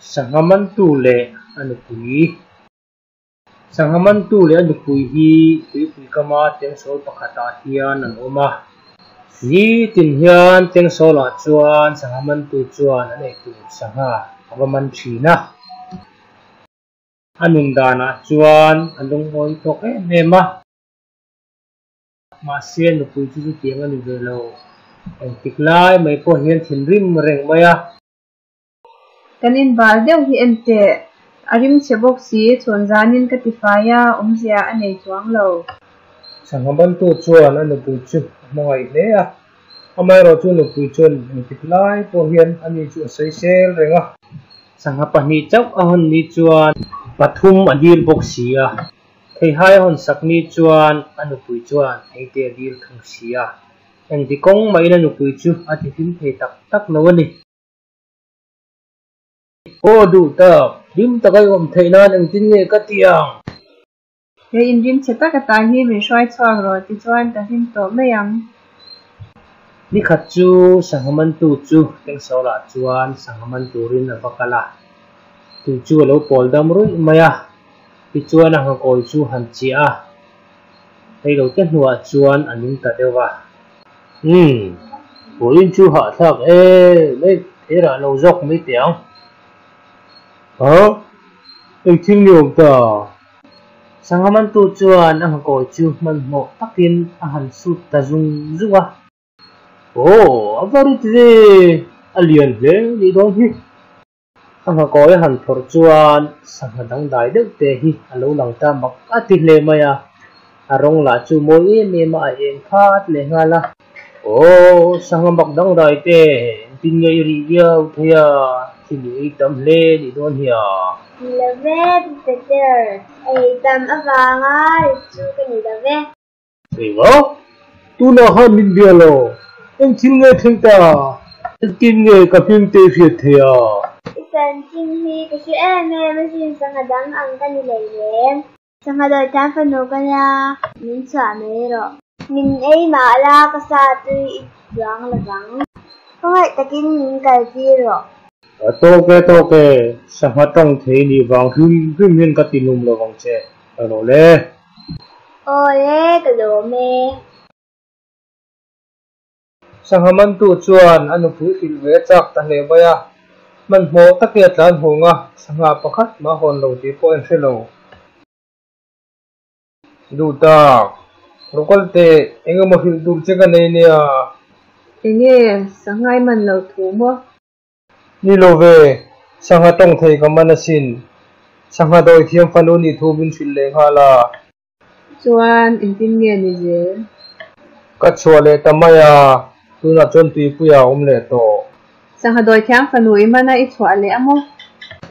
Sangaman tu le anu pui sangaman tu le anu pui hi pui kama teng sol pakhata hian an oma ni tin hian teng sol a chuan sangaman tu chuan an ei tu sanga avaman thina anun dana chuan andung hoi tok mema ma sen nu pui chu tiang anu velo en tiklai mai po hian thinrim reng maya kanin bal deuh hi ente arim chebok si chon zanin katifaya omzia anei chuang lo sangaman tu chuan anu pui chu mangai hle a amai ro chu nu pui chuan en tiklai po hian ani chu sei sel renga sanga pahni chau a hon ni chuan pathum adil bok sia thei hai hon sakni chuan anu pui chuan heite adil thang sia en ti kong mai na nu pui chu ati him thei tak tak lo ani o du ta him takai om theina ang tin nge ka tiang he in rim cheta ka ta hi me shwai chuang ro ti chuan ka him to meyang ni khat chu sangaman tu chu teng sola chuan sangaman turin avakala tu chu lo pol dam roi maya ti chuan a koi chu han chi a hei lo te hnuah chuan anin ta dewa polin chu ha thak le era lo zok mi tiang hả anh thinh nhiều ta sangaman tu chuan a koi chu man mo takin a han su ta zung zuwa avarit ve alian ve ni dong hi ang koi han thor chuan sangadang dai deuh te hi alo lang ta mak ati hle maya arong la chu moi me ma en khat le ngala sangamak dang dai te tin ngai ri viau thia thì tâm lê thì đôn hiểu là vé teacher ai tâm avang ai chu cái gì là vé thì đó tu nào hơn min bia lo em xin nghe thanh ta em tin nghe cả phim tê phiệt thì isan chim hi kasi em sin sang hadang ang kanilayen sang hadang tan pano kaya min sa mero min ay maala kasatu ilang labang kaya takin min kalpiro toke sama tong thấy ni vàng hüm hiên cả tin lùm lo vàng che rồi le cái đồ mê sangaman tu chuan anu phui thil ve chak ta hle baya man mo takia tlan honga sanga pakhat ma hon lo ti po en hello du ta lokal te enga mo hil dur che ka nei nia enge sangai man lo thu mo ni lo ve sanga tong thei ka manasin sanga doi thiam fanu ni thu bin thil le khala chuan in tin nge ni je ka chhuale tamaya tu na chon tui puya le to sanga doi thiang fanui mana I chwa le amo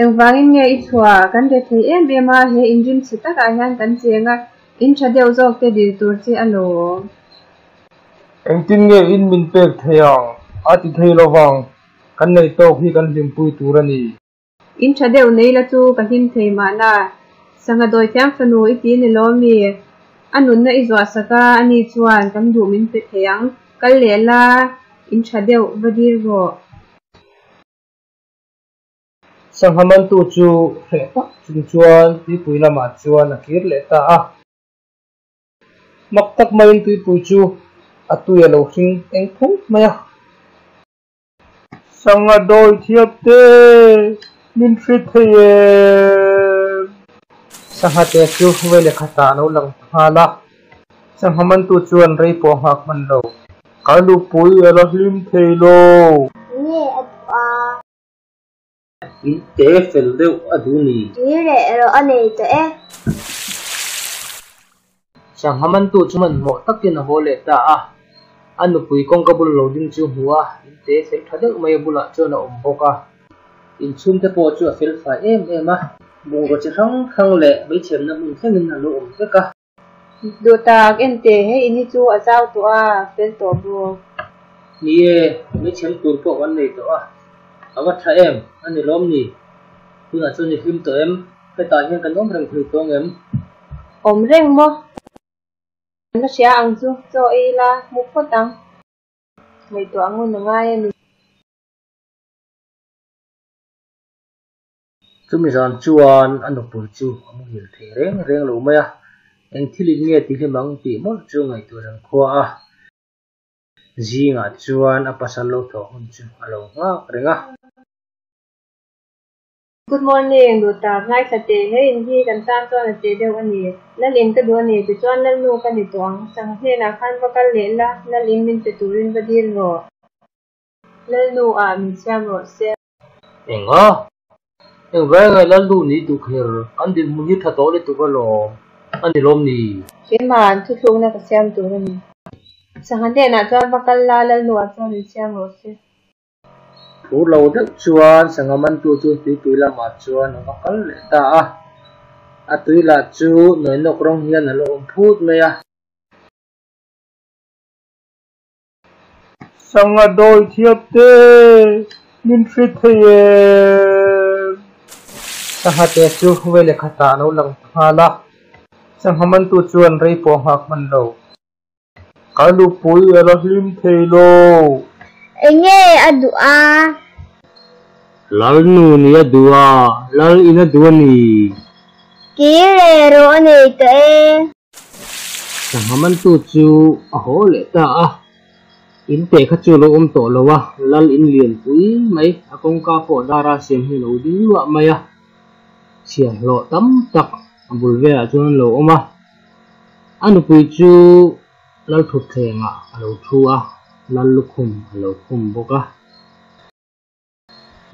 engwangin nge I chwa kan de thei em be ma he in rim chita ka hian kan chenga in chadeu jok te dir tur chi alo eng tin nge in min pek theyang ati thei lo wang kan nei to hi kan lim pui turani in chadeu nei la chu ka him thei ma na sanga doi thiang fanui ti ni lo mi anun na izwa saka ani chuan kan du min pe theyang kal le la in chadeu vadir go sangaman tu chu he tak chung chuan ti pui lama chuan a kir le ta a mak tak mai ti pui chu atu ya lo hing eng phung maya sanga doi thiap te min fit theye sanga te chu vele khata no lang hala sangaman tu chuan rei po hak man lo kalu pui ala hlim theilo nghe atwa in te fel deu aduni ile ro ane to sangaman tu chuman mo takin a hole ta a anu pui kong kabul lo ding chu huwa in te fel thadek mai bula chona omboka in chum te po chu a fel fa em a bung ro chi khang le mai chem na mun thengin na lo om ka do tak ente he ini chu a chau to a pen to bu ni e mai chem tur po wan nei to a awa tha em ani lom ni tu na chu ni him to em ka ta hian kan om rang thui tong em om reng mo na sia ang chu cho e la mu khotang mai to angun na ngai chumi zan chuan anu pui chu amu hil the reng lo mai a eng thilin nge ti hlimang ti mol chu ngai tu rang khwa a zinga chuan a pasal lo tho hun chu alo nga renga. Good morning, Duta. Ngai sa te he in hi kan tan chuan a te deuh ani lalin ka du ani ti chuan lal nu ka ni tuang sang he na khan vakal le la lalin min te turin badil ro lal nu a min siam ro se Enga eng vai ngai lal lu ni tu kher an din mu hi tha to le tu ka lo ani lom ni man thu thung na ka siam tu ani sang he na chuan vakal la lal nu a chuan min siam ro se u lo dak chuan sangaman tu chu ti la ma chuan vakal le ta a tui la chu noi nok rong hian alo phut me a sanga doi thiap te min fit the sanga te chu vele khata no lang phala sangaman tu chuan rei po hak man lo kalu pui ala hlim thelo Enge adua. lal nu ni adua lal ina duani Kire ro ne te. sangaman tu chu a ho le ta in te kha chu lo to lo wa lal in lian pui mai akong ka po dara sem hi lo ding wa mai a sian lo tam tak abul ve a chuan lo oma anu pui chu lal thu thenga alo thu a lal lukhum alo khum boka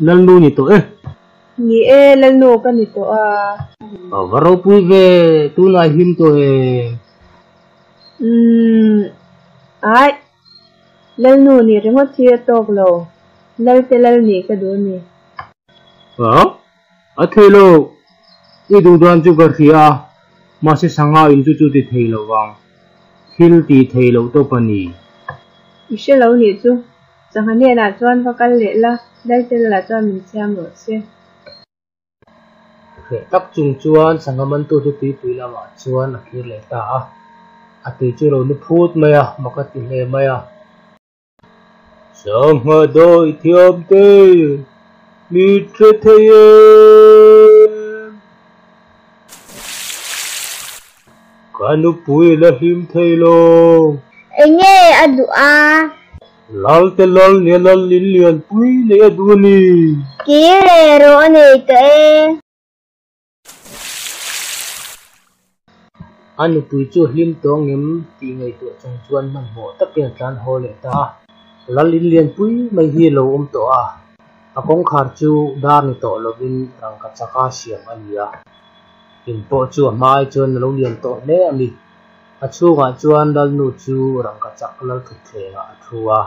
lal nu ni to ni e lal nu ka ni to a varo pui ve tu na him to he ai lal nu ni ringo thia tok lo lal te lal ni ka du ni a thelo i du dan chu gar khia ma se sanga in chu ti thelo wang hil ti thelo to pani ishe lo ni chu sang ne na chuan vakal le la dai te la chuan min siam ro se tak chung chuan sangaman tu ti la ma chuan a khir le ta a ti chu lo ni phut mai a makati he mai a sanga doi thiam te mi tre theye kanu pui la him thelo Enge adua. lal te lal ne lal lin lian pui ne aduani Kire ro ne te. anu pui chu hlim tong ngem ti ngai tu chang chuan man mo takin tlan ho le ta lal lin lian pui mai hi lo to akong khar chu dar ni to lovin rang ka chaka siam ania in po chu mai chuan lo lian to ne ani a chunga chuan dal nu chu rang ka chak lal thu thenga thuwa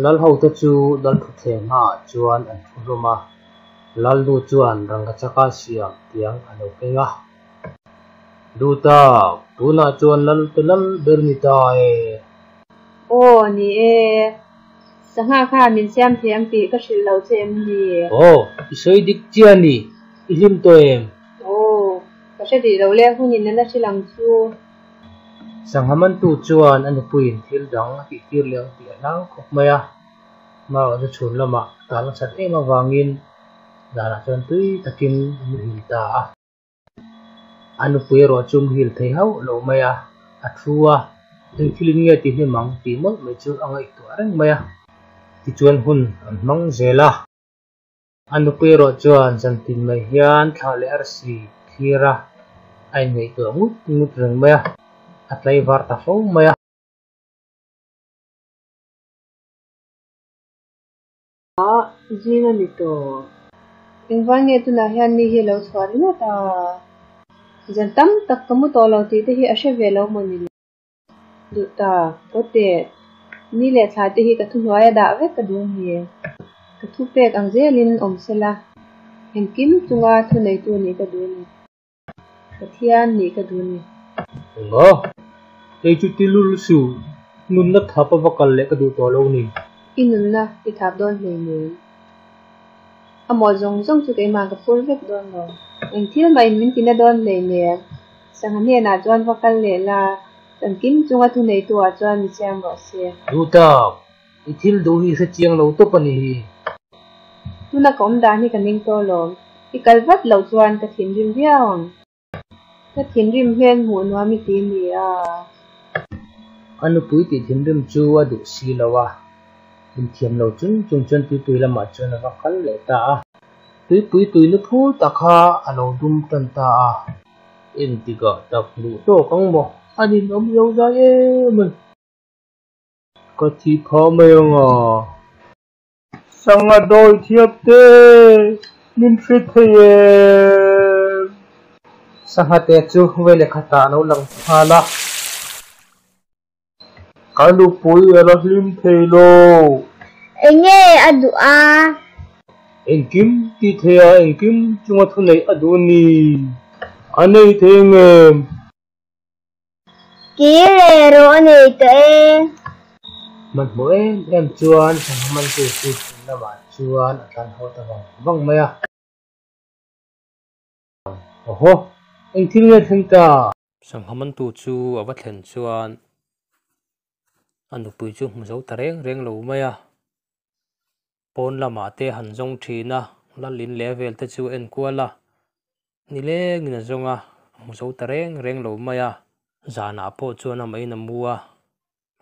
lal ho te chu dal thu thenga chuan an thu roma lal nu chuan rang ka chaka siam tiang alo kenga duta tuna chuan lal te lal bernita o ni e sanga kha min siam thiam ti ka hril lo chem ni isoi dik chiani ihim to em ka se di lo le hunin na silang chu sangaman tu chuan an puin thil dang ti tir leng ti lang khok maya ma ra chhun lama tal chat ema wangin dara chuan tui takin hil ta anu pui ro chum hil thei hau lo maya athua eng thilin nge ti himang ti mol me chu angai tu areng maya ti chuan hun an mang zela anu pui ro chuan jantin mai hian thale arsi thira ai nei tu ngut reng maya atlai var ta fo maya jina ni to engwange tu na hian ni hi lo chwar na ta jantam tak kamu to lo ti te hi ashe ve lo mo ni du ta pote ni le tha te hi ka thu noya da ve ka du ni ka thu pek ang zelin om sela heng kim chunga thu nei tu ni ka du ni ka thian ni ka du ni ngo ei chu tilul su nun na thapa vakal le ka du to lo ni inun na ti thap don nei ni amo zong zong chu ke ma ka full vek don lo eng thil mai min tina don nei ne sang ne na chuan vakal le la tan kim chunga thu nei tu a chuan mi siam ro se duta ithil do hi se chiang lo to pani hi tu na kom da ni ka ning to lo ikal vat lo chuan ka thin rim hiang ka thin rim hen mu no mi ti ni a anu pui ti thin rim chu adu si lawa in thiam lo chung chun tui lama chuan va kal le ta a tui nu thu ta kha alo dum tan ta a in ti ga ta lu to kang mo ani nom yo za e man có thi khó mê ngờ sang à đôi thiệp tê min fit thề sang hạt tê chú về lại khát nấu lăng hà la cái lục bụi là lim thề lô anh nghe adu a anh kim ti thề anh kim chúng ta này adu ni anh ấy thề nghe kí lệ rồi anh ấy tê mình mỗi em chuan sang mình tự tự là mà chuan ở căn hộ ta vâng mày à ồ anh thiên nghe thiên ta sang mình tu chu ở vắt hèn chuan anh được bùi chu một dấu reng lẩu mày à pon là mà tê hẳn dòng thì na là lín level ta chu en qua là ni le ngina dòng à một dấu reng lẩu mày à giá na po chuan am ấy nằm mua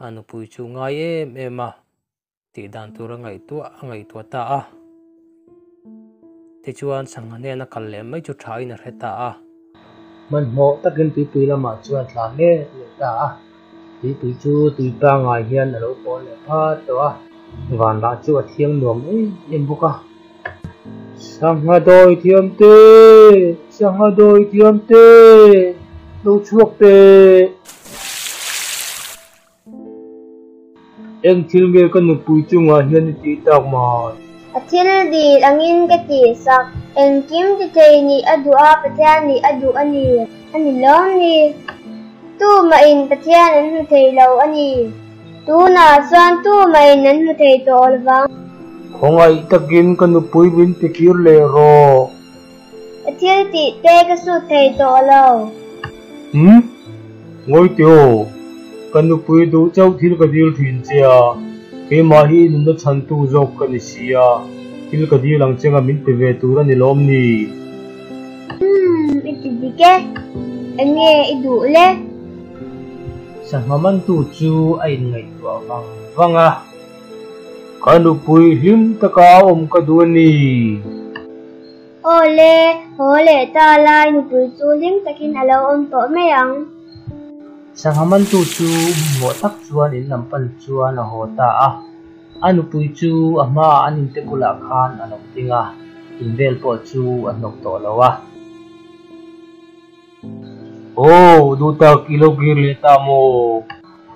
anu pui chu ngai em à ti dan tu ra ngai tua ta a te chuan sang ane na kal le mai chu thai na reta a man mo takin tui la ma chuan thla ne le ta a tui chu tui ta ngai hian alo pon le pha to a van la chu a thiang nuam em buka sang ha doi thiam te lo chuak te em thil nghe con nụ bùi chung à hiền tí tao mà thil di angin ka ti sak en kim ti te ni adu a patyan ni adu ani lom ni tu ma in patyan an hu thei lo ani tu na san tu ma in an hu thei to lawang khong ai takin con nụ bùi bin ti kir le ro thil ti te ka su thei to lo ngoi tio kan nu pui du chau thil ka dil thin chia ke ma hi nun da chan tu jok kan sia thil ka dil ang chenga min pe ve tu ran ni lom ni itibike enge idu le sa maman tu chu ai ngai tu wanga kan nu pui him ta ka ka du ni ole ta lai nu pui chu lim takin alo to me ang sang haman tu chu mo tak chuan in lampal chuan a hota a anu pui chu ama anin te kula khan anok tinga invel po chu anok to lawa du ta kilogir le ta mo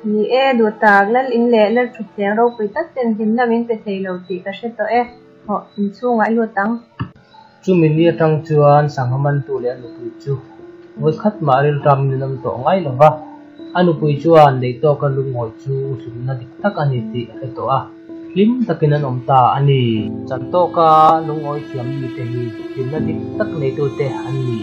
ni du tak lal in le lal thu teng ro pai tak ten him na min pe thei lo ti ka she to ho in chu ngai lo tang chu min ni tang chuan sang haman tu le anu pui chu voi khat maril ram ni nam to ngai lawa anu pui chuan nei to kan lu ngoi chu sumna dik tak ani ti a to a lim takin an omta ani chan to ka lungoi thiam ni te hi tin na dik tak nei tu te an ni